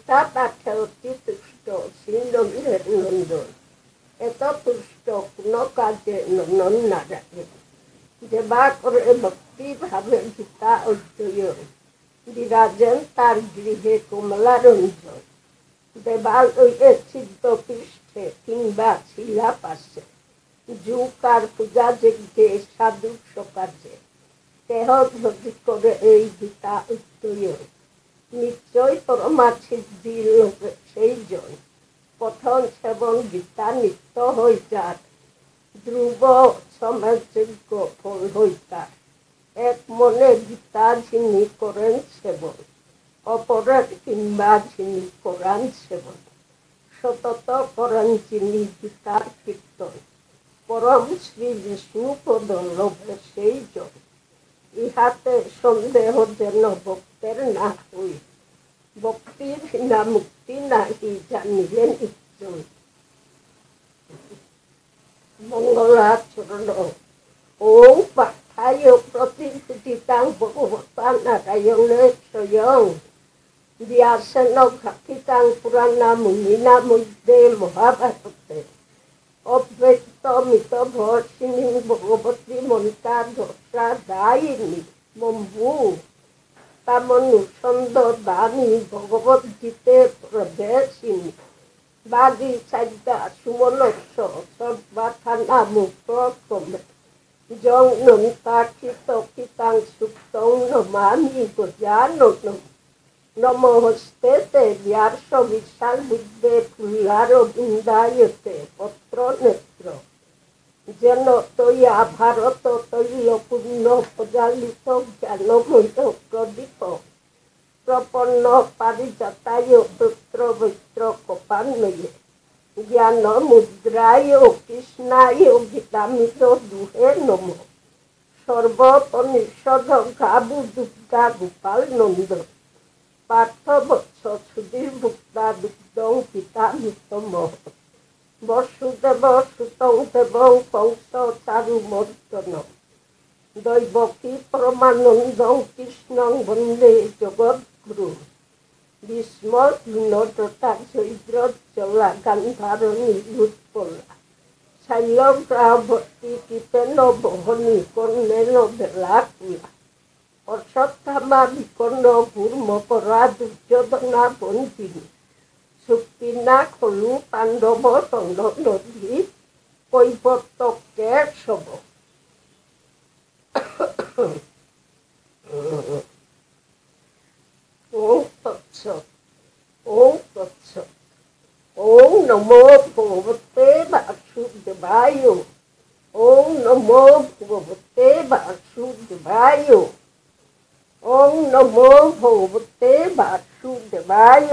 গীতা পাঠে অতি তুষ্ট শ্রী রঘুরের নন্দন। এত তুষ্ট কোনো কাজে নন্দন নারায়ণ। যেবা করে ভক্তি ভাবে গীতা অধ্যয়ন, বিরাজেন তার গৃহে কমলা রঞ্জন। দেবালয়ে সিদ্ধ পৃষ্ঠে কিংবা শিলা পাশে, যুকার পূজা যজ্ঞে সাধু সকাজে, দেহ ধরি করে এই গীতা অধ্যয়ন। নিশ্চয় পরমা সিদ্ধি লোকে সেই জন, পঠন সেবন গীতা নিত্য হই যার, ধ্রুব সমাজযোগ্য ফল হই তার। এক মনে গীতা যিনি করেন সেবন, অপরের কিংবা যিনি কোরআন সেবন। সতত করেন যিনি গীতার কীর্তন, পরম শ্রী বিষ্ণু পদ লোভে সেই জন। ইহাতে সন্দেহ যেন ভক্তের না হই, ভক্তির বিনা মুক্তি নাহি জানিলেন একজন। মঙ্গলাচরণ ওং পাঠায় প্রতিষ্ঠিতাং ভগবতা নারায়ণে স্বয়ং, ব্যাসেন ঘাতিতাং পুরাণা মুনিনা মধ্যে মহাভারতে। অব্যক্তমিত ভর্ষিণী ভগবতী মন্তা দশা দায়িনী মম্বু, তামনুসন্দ দানি ভগবদ্গীতে প্রবেশিনী। বাগী সাজ্ঞা সুমনস্য সর্বাথানা মুক্তক্রমে, যং নন্তাক্ষিত কীতাং সুক্তং নমামি গজাননম। নমস্তে তে ব্যাস বিশাল বুদ্ধে ফুল্লার বৃন্দায়তে পত্র নেত্র। যেন তৈয়া ভারত তৈল পূর্ণ প্রজালিত জ্ঞানময় প্রদীপ, প্রপন্ন পারিজাতায় পুত্র বৈত্র কপান্বয়ে। জ্ঞান মুদ্রায় কৃষ্ণায় গীতামিত দুহে নম। সর্বপনিষদ গাবু দুর্গা গোপাল নন্দ, পার্থ বৎস সুধীর ভুক্তা দুগ্ধং পিতামিতম। বসুদেব সুতং দেবং কংস চারুমর্দন, দৈবকী পরমানন্দং কৃষ্ণং বন্দে জগদ্গুরু। ভীষ্ম দ্রোণতথা জয়দ্রথ গান্ধারণী উৎপলা, শৈলগ্রাভর্তি কৃপেন বহনী কর্ণেন বেলাকুলা। অশ্বত্থামা বিকর্ণ ঘূর্মপরা দুর্যোধনা বন্দিনী, শক্তিনা খলু পাণ্ডব দণ্ড নদী কৈবর্তকে সব। ওম তৎসৎ, ওম তৎসৎ। ওম নমো ভগবতে বাসুদেবায়, ওম নমো ভগবতে বাসুদেবায়, ওম নমো ভগবতে বাসুদেবায়।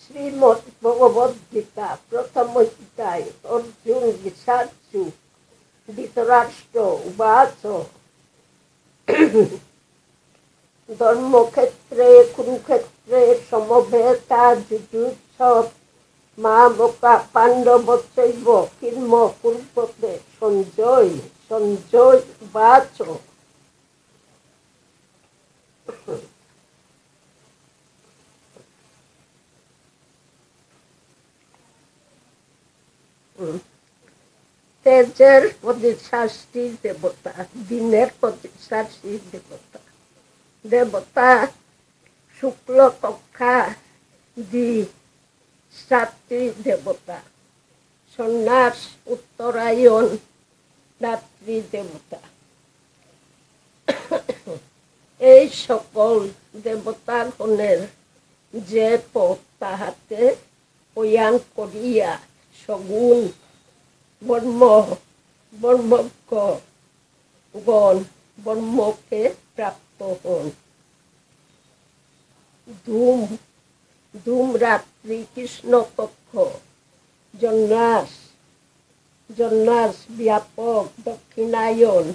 শ্রীমদ্ ভগবদ্গীতা প্রথম অধ্যায়। অর্জুন বিষাদসু। ধৃতরাষ্ট্র উবাচ, ধর্মক্ষেত্রে কুরুক্ষেত্রে সমবেতা যুযুৎসব, মামকা পাণ্ডবচৈব কিম কুর্বতে সঞ্জয়। সঞ্জয় উবাচ, তেজের প্রতিষ্ঠাত্রী দেবতা, দিনের প্রতিষ্ঠাত্রী দেবতা। দেবতা শুক্ল কক্ষা দ্বিষ্ঠাত্রী দেবতা, সন্ন্যাস উত্তরায়ণ রাত্রি দেবতা। এই সকল দেবতাগণের যে পথ তাহাতে প্রয়াণ করিয়া সগুণ ব্রহ্মজ্ঞগণ ব্রহ্মকে প্রাপ্ত হন। ধূমরাত্রি কৃষ্ণপক্ষ জন্মাস ব্যাপক দক্ষিণায়ন।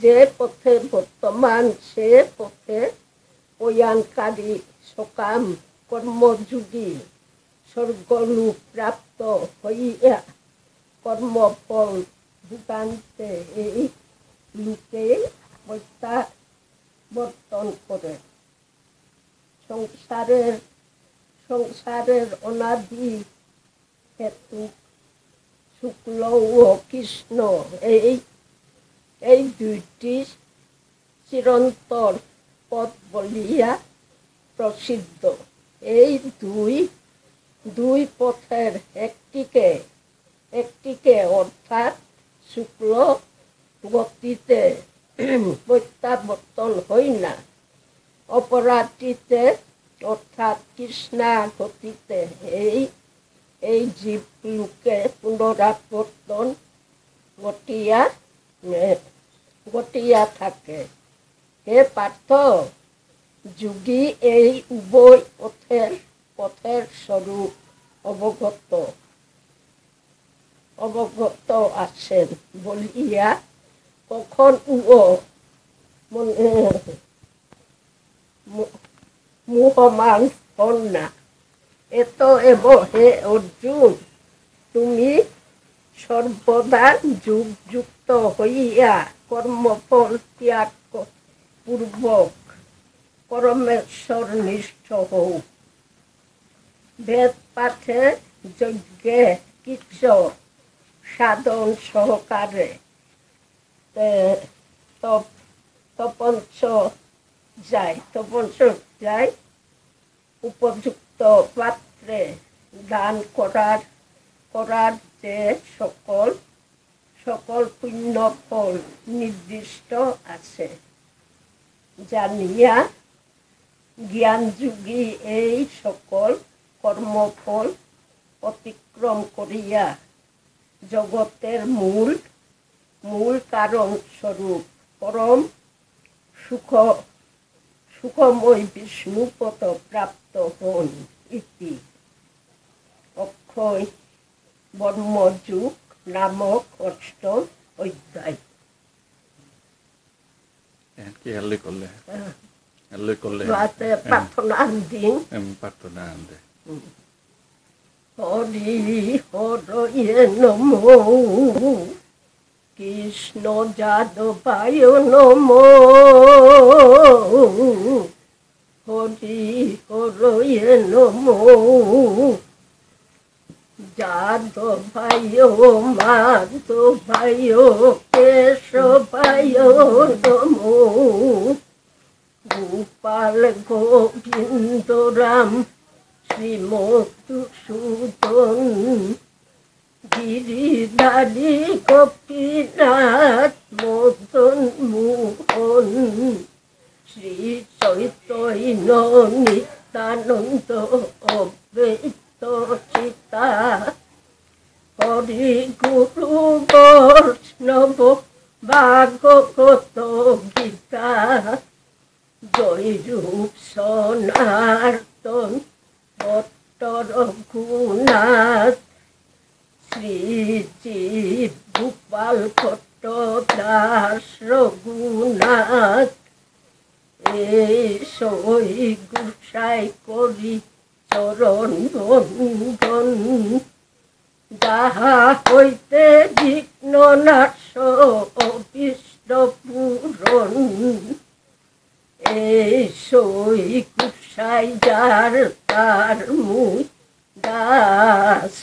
যে পথে বর্তমান সে পথে প্রয়াণকারী সকাম কর্মযোগী স্বর্গলোক প্রাপ্ত হইয়া কর্মফল ভোগান্তে এই লোকে প্রত্যাবর্তন করে। সংসারের সংসারের অনাদি হেতু শুক্ল ও কৃষ্ণ এই দুইটি চিরন্তর পথ বলিয়া প্রসিদ্ধ। এই দুই পথের একটিকে অর্থাৎ শুক্ল গতিতে প্রত্যাবর্তন হই না, অপরাটিতে অর্থাৎ কৃষ্ণা গতিতে এই জীবলোকে পুনরাবর্তন ঘটিয়া থাকে। হে পার্থ, যোগী এই উভয় পথের স্বরূপ অবগত আছেন বলিয়া কখন মোহমান হন না। এতএব হে অর্জুন, তুমি সর্বদা যুক্ত হইয়া কর্মফল ত্যাগ পূর্বক পরমেশ্বর নিষ্ঠ হও। বেদ পাঠে, যজ্ঞে, কৃচ্ছ সাধন সহকারে তপস্য যায় উপযুক্ত পাত্রে দান করার যে সকল পুণ্য ফল নির্দিষ্ট আছে, জানিয়া জ্ঞানযোগী এই সকল কর্মফল অতিক্রম করিয়া জগতের মূল কারণ স্বরূপ পরম সুখময় বিষ্ণুপদ প্রাপ্ত হন। ইতি অক্ষয় ব্রহ্মযোগ নামক অষ্টম অধ্যায়। প্রার্থনা দিন। হরি হরয়ে নমো, কৃষ্ণ যাদবায় নমো, হরি হরয়ে নমো, যাদবায় মাধবায় কেশবায় নমো, গোপাল গোবিন্দ রাম শ্রীমধুসূদন, গিরিধারী গোপীনাথ মদন মোহন, শ্রী চৈতন্য নিত্যানন্দ অদ্বৈত চিতা, হরি গুরু বৈষ্ণব ভাগবত গীতা, জয় রূপ সনাতন ভট্ট রঘুনাথ, শ্রী জীব গোপাল ভট্ট দাস রঘুনাথ, এই সই গুসাই করি চরণ বন্দন, যাহা হইতে বিঘ্ন নাশ অভীষ্ট পূরণ, এই সই গুসাই যার তার মুই দাস,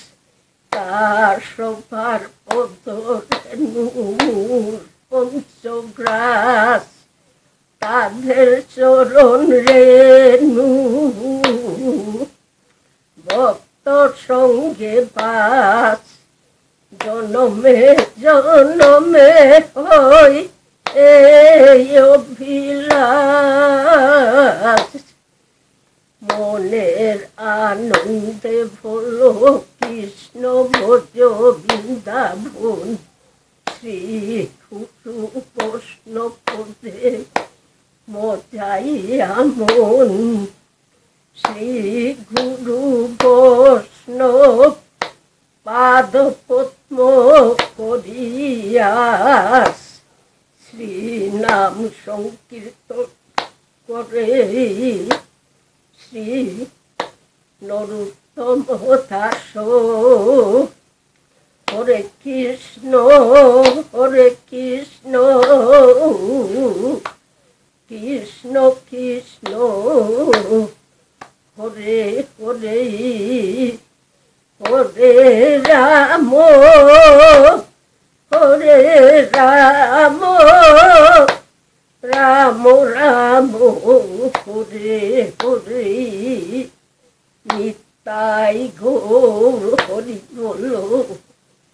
তার সভার পদরেণুর পঞ্চগ্রাস, তাদের চরণ রেণু ভক্ত সঙ্গে বাস, জনমে জনমে হই এই অভিলাষ, মনের আনন্দে ভোলো কৃষ্ণ ভজ বৃন্দাবন, শ্রী গুরু বৈষ্ণব পদে মজাইয়া মন, শ্রী গুরু বৈষ্ণব পাদ পদ্ম করিয়াস, শ্রী নাম সংকীর্তন করে, শ্রী নরোত্তম দাস, হরে কৃষ্ণ কৃষ্ণ কৃষ্ণ হরে হরে হরে রাম হরে রাম রাম রাম হরে হরে নিতাই গৌর হরি বলো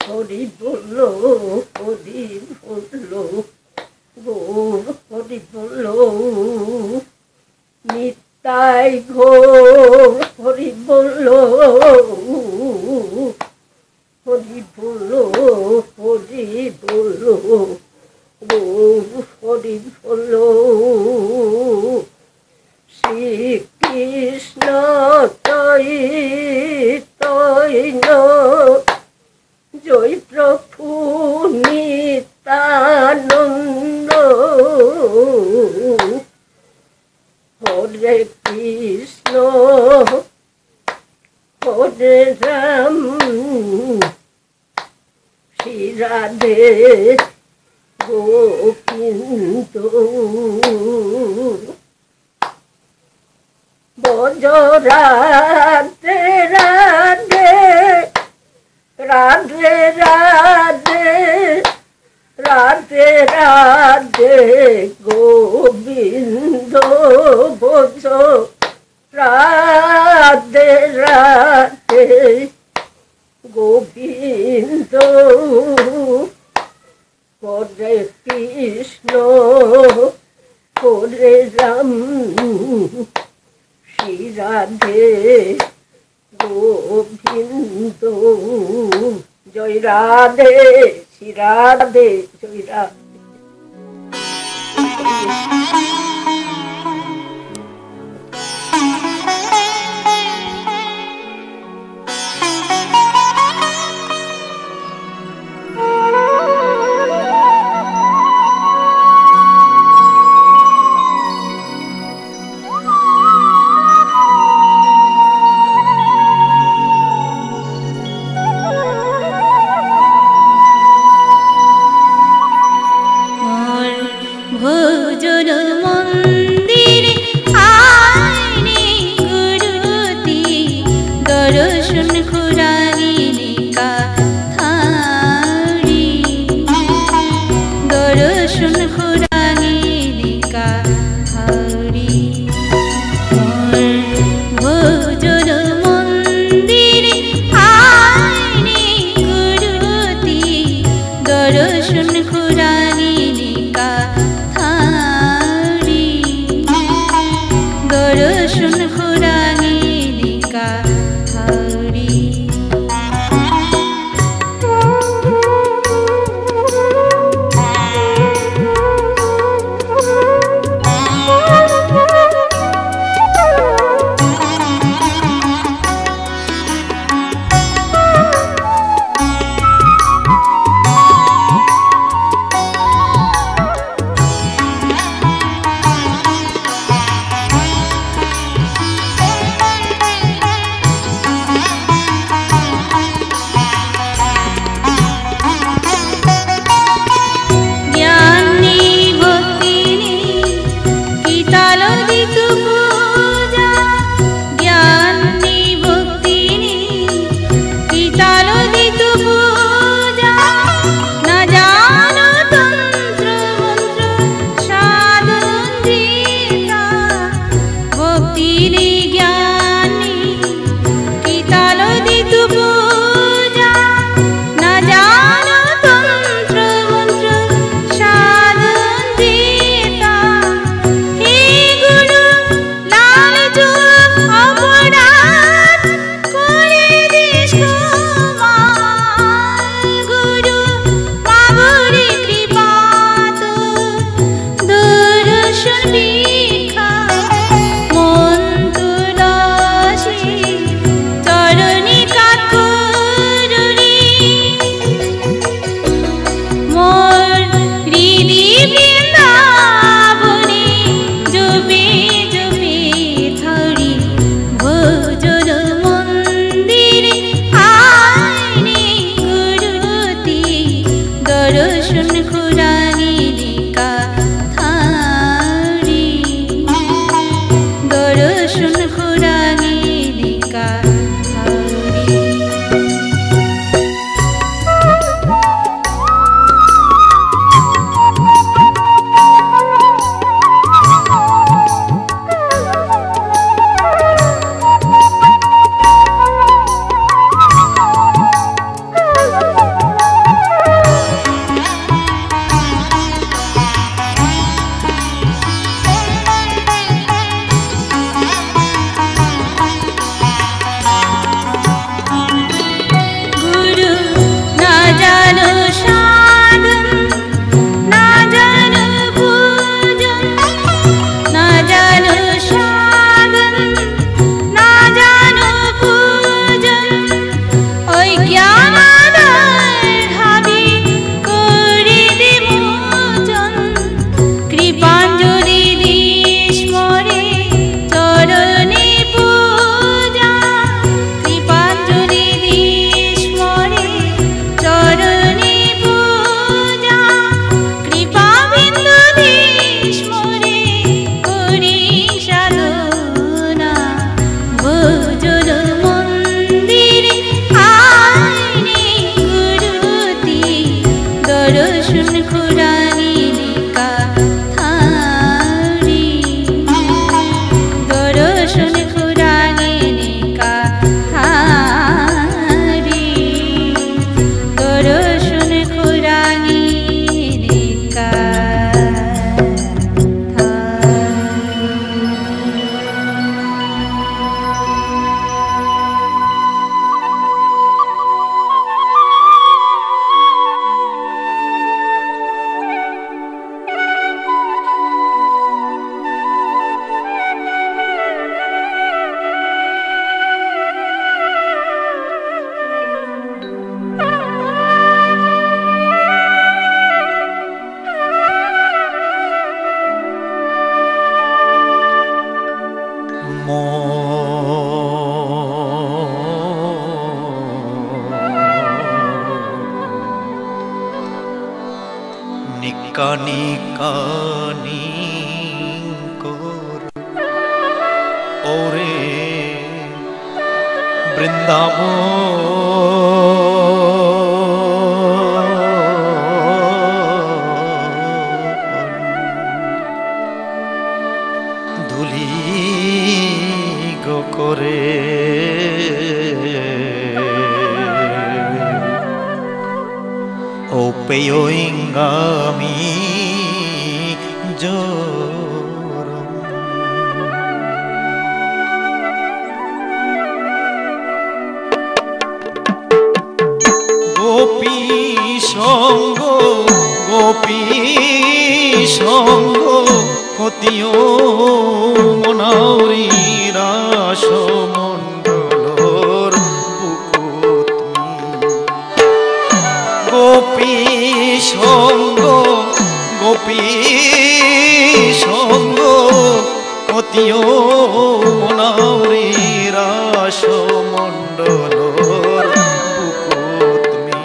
হরি বলো হরি বলো গৌর হরি বলো নিতাই গৌর হরি বলো হরি বলো হরি বলো গৌর হরি বলো শ্রীকৃষ্ণ চৈতন্য জয় প্রভু নিত্যানন্দ হরে কৃষ্ণ হরে রাম শ্রী রাধে গোবিন্দ বজ রাধে রাধে রাধে রাধে রাধে রাধে গোবিন্দ বজ রাধে রাধে গোবিন্দ হরে কৃষ্ণ হরে রাম শ্রী রাধে গোবিন্দ জয় রাধে শ্রী রাধে জয় রাধে। ভোজন কানি কানি কর ওরে বৃন্দাবন ধুলি গো করে O peyoingami jorom gopi songo kotiyo monauri rasomondolor Gopi সঙ্গ কতিও মনারি রাস মণ্ডলর বুকুতমি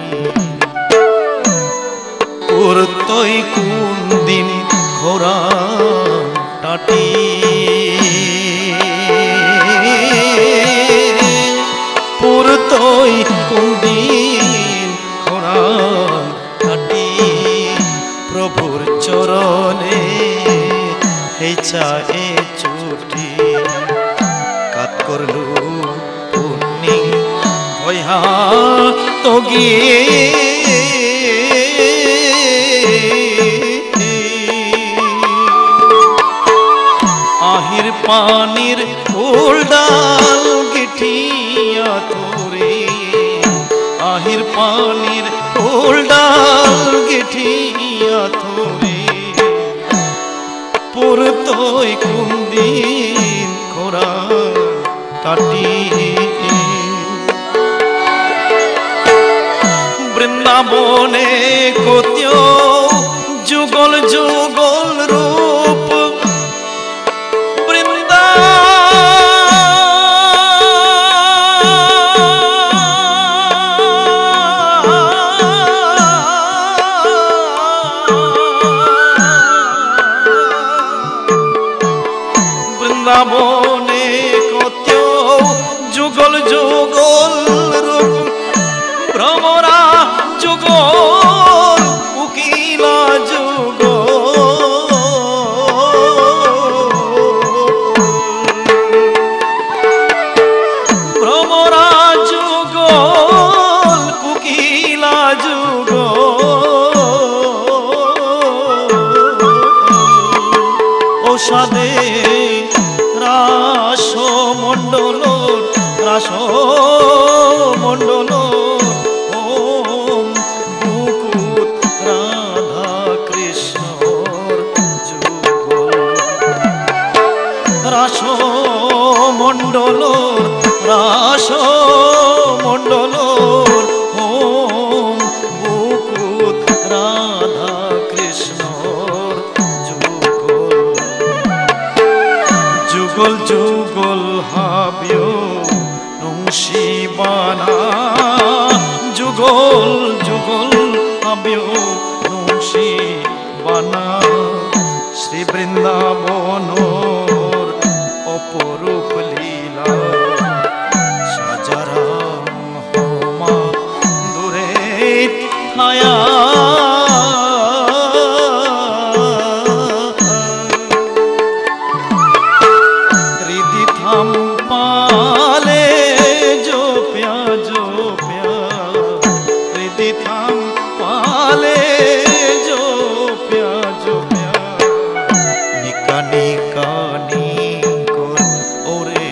পুরতই কোন দিন ঘোরা টাটি পুরতই কোন দিন ঘাটি প্রভুর চরণে হেচায়ে চুটি কাত করলু পুণ্যি ভয়া তগি আহির পানির উলডাল গিঠিয়া তোরে আহির পানির উলডাল গিঠিয়া তোরে পুরতই কোন দিন খোরা কাটি বৃন্দাবনে কতিও যুগল যুগল রূপ বৃন্দাবনে কত যুগল যুগল রূপ ভ্রমরা যুগল উকিলা যুগল ভ্রমরা যুগল কুকিলা যুগল ও সাদে রাসমণ্ডল ওম মুকুত রাধা কৃষ্ণর যুগল রাসমণ্ডল ওম মুকুত রাধা কৃষ্ণর যুগল যুগল হাবিও শিবানা যুগল যুগল হাবিও শিবানা শ্রী বৃন্দাবনর অপরূপ লীলা সাজারাম হমা দূরে ছায়া दिथाम पाले जो प्या निका निका निकोर ओरे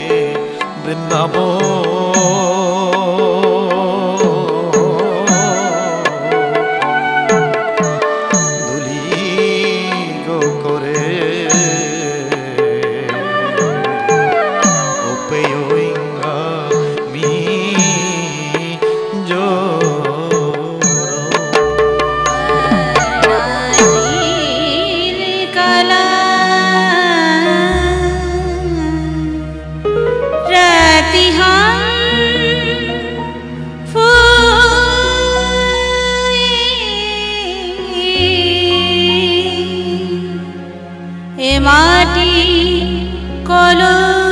वृंदाबन माटी कलंकुराती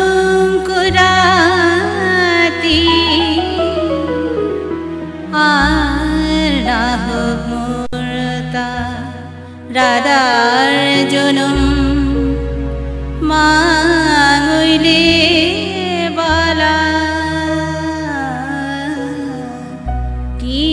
आह मुरता राधार जन्म मांगुले बाला की